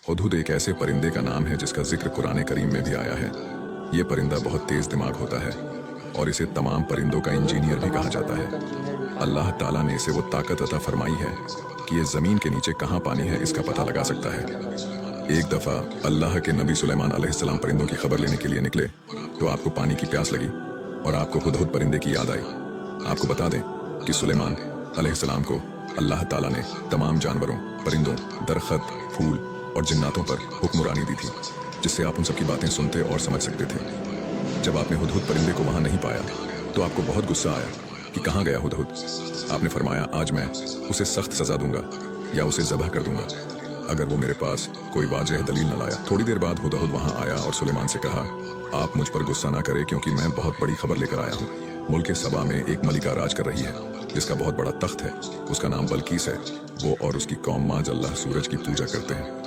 हुदहुद एक ऐसे परिंदे का नाम है जिसका जिक्र कुरान करीम में भी आया है। ये परिंदा बहुत तेज दिमाग होता है और इसे तमाम परिंदों का इंजीनियर भी कहा जाता है। अल्लाह ताला ने इसे वो ताकत अता फरमाई है कि ये जमीन के नीचे कहाँ पानी है इसका पता लगा सकता है। एक दफा अल्लाह के नबी सुलेमान अलैहिस्सलाम परिंदों की खबर लेने के लिए निकले तो आपको पानी की प्यास लगी और आपको हुदहुद परिंदे की याद आई। आपको बता दें कि सुलेमान अलैहिस्सलाम को अल्लाह ताला ने तमाम जानवरों, परिंदों, दरख्त, फूल और जिन्नातों पर हुक्मरानी दी थी, जिससे आप उन सब की बातें सुनते और समझ सकते थे। जब आपने हुदहुद परिंदे को वहां नहीं पाया तो आपको बहुत गुस्सा आया कि कहाँ गया हुदहुद। आपने फरमाया, आज मैं उसे सख्त सजा दूंगा या उसे ज़बह कर दूंगा अगर वो मेरे पास कोई वाजह दलील न लाया। थोड़ी देर बाद हुदहुद वहां आया और सुलेमान से कहा, आप मुझ पर गुस्सा ना करें क्योंकि मैं बहुत बड़ी खबर लेकर आया हूँ। मुल्क सबा में एक मलिका राज कर रही है जिसका बहुत बड़ा तख्त है। उसका नाम बल्कीस है। वो और उसकी कौम माज अल्लाह सूरज की पूजा करते हैं।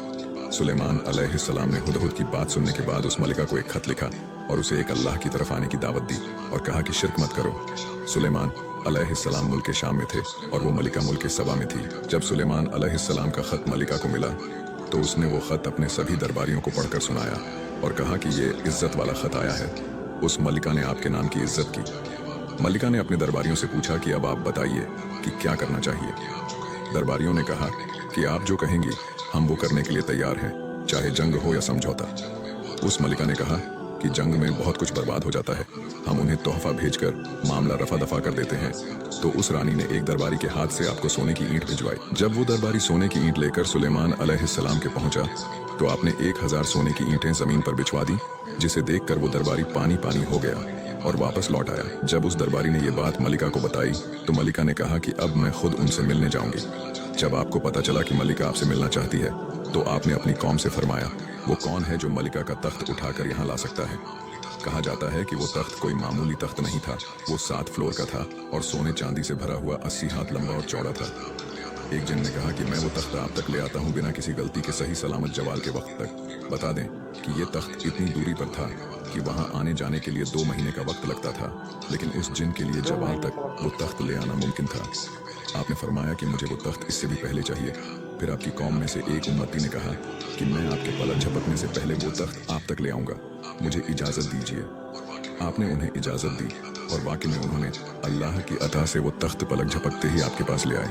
सुलेमान अलैहिस्सलाम ने हुदहुद की बात सुनने के बाद उस मलिका को एक खत लिखा और उसे एक अल्लाह की तरफ आने की दावत दी और कहा कि शिरक मत करो। सुलेमान अलैहिस्सलाम मुल्क शाम में थे और वो मलिका मुल्क सबा में थी। जब सुलेमान अलैहिस्सलाम का खत मलिका को मिला तो उसने वो खत अपने सभी दरबारियों को पढ़कर सुनाया और कहा कि ये इज्जत वाला खत आया है। उस मलिका ने आपके नाम की इज्जत की। मलिका ने अपने दरबारियों से पूछा कि अब आप बताइए कि क्या करना चाहिए। दरबारियों ने कहा कि आप जो कहेंगी हम वो करने के लिए तैयार हैं, चाहे जंग हो या समझौता। उस मलिका ने कहा कि जंग में बहुत कुछ बर्बाद हो जाता है, हम उन्हें तोहफा भेजकर मामला रफा दफा कर देते हैं। तो उस रानी ने एक दरबारी के हाथ से आपको सोने की ईंट भिजवाई। जब वो दरबारी सोने की ईंट लेकर सुलेमान अलैहिस्सलाम के पहुंचा तो आपने 1000 सोने की ईंटें जमीन पर बिछवा दी, जिसे देखकर वो दरबारी पानी पानी हो गया और वापस लौट आया। जब उस दरबारी ने ये बात मलिका को बताई तो मलिका ने कहा कि अब मैं खुद उनसे मिलने जाऊंगी। जब आपको पता चला कि मलिका आपसे मिलना चाहती है तो आपने अपनी कौम से फरमाया, वो कौन है जो मलिका का तख्त उठाकर यहाँ ला सकता है। कहा जाता है कि वो तख्त कोई मामूली तख्त नहीं था, वो 7 फ्लोर का था और सोने चांदी से भरा हुआ 80 हाथ लंबा और चौड़ा था। एक जिन ने कहा कि मैं वो तख्त आप तक ले आता हूँ बिना किसी गलती के, सही सलामत जवाल के वक्त तक। बता दें कि ये तख्त इतनी दूरी पर था कि वहाँ आने जाने के लिए 2 महीने का वक्त लगता था, लेकिन उस जिन के लिए जवाल तक वो तख्त ले आना मुमकिन था। आपने फरमाया कि मुझे वो तख्त इससे भी पहले चाहिए। फिर आपकी कौम में से एक उम्मती ने कहा कि मैं आपके पलक झपकने से पहले वो तख्त आप तक ले आऊँगा, मुझे इजाज़त दीजिए। आपने उन्हें इजाज़त दी और वाकई में उन्होंने अल्लाह की अता से वो तख्त पलक झपकते ही आपके पास ले आए।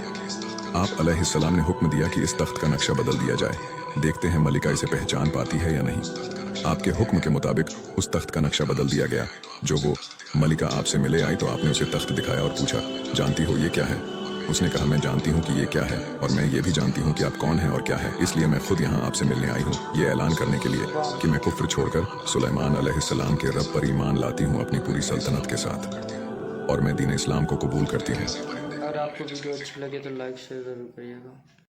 आप अलैहिस्सलाम ने हुक्म दिया कि इस तख्त का नक्शा बदल दिया जाए। देखते हैं मलिका इसे पहचान पाती है या नहीं। आपके हुक्म के मुताबिक उस तख्त का नक्शा बदल दिया गया। जो वो मलिका आपसे मिले आई तो आपने उसे तख्त दिखाया और पूछा, जानती हो ये क्या है? उसने कहा, मैं जानती हूँ कि ये क्या है और मैं ये भी जानती हूँ कि आप कौन हैं और क्या है, इसलिए मैं खुद यहाँ आपसे मिलने आई हूँ, ये ऐलान करने के लिए कि मैं कुफ्र छोड़कर सुलेमान अलैहिस्सलाम के रब पर ईमान लाती हूँ अपनी पूरी सल्तनत के साथ और मैं दीन इस्लाम को कबूल करती हूँ। अगर आपको वीडियो अच्छी लगे तो लाइक शेयर ज़रूर करिएगा।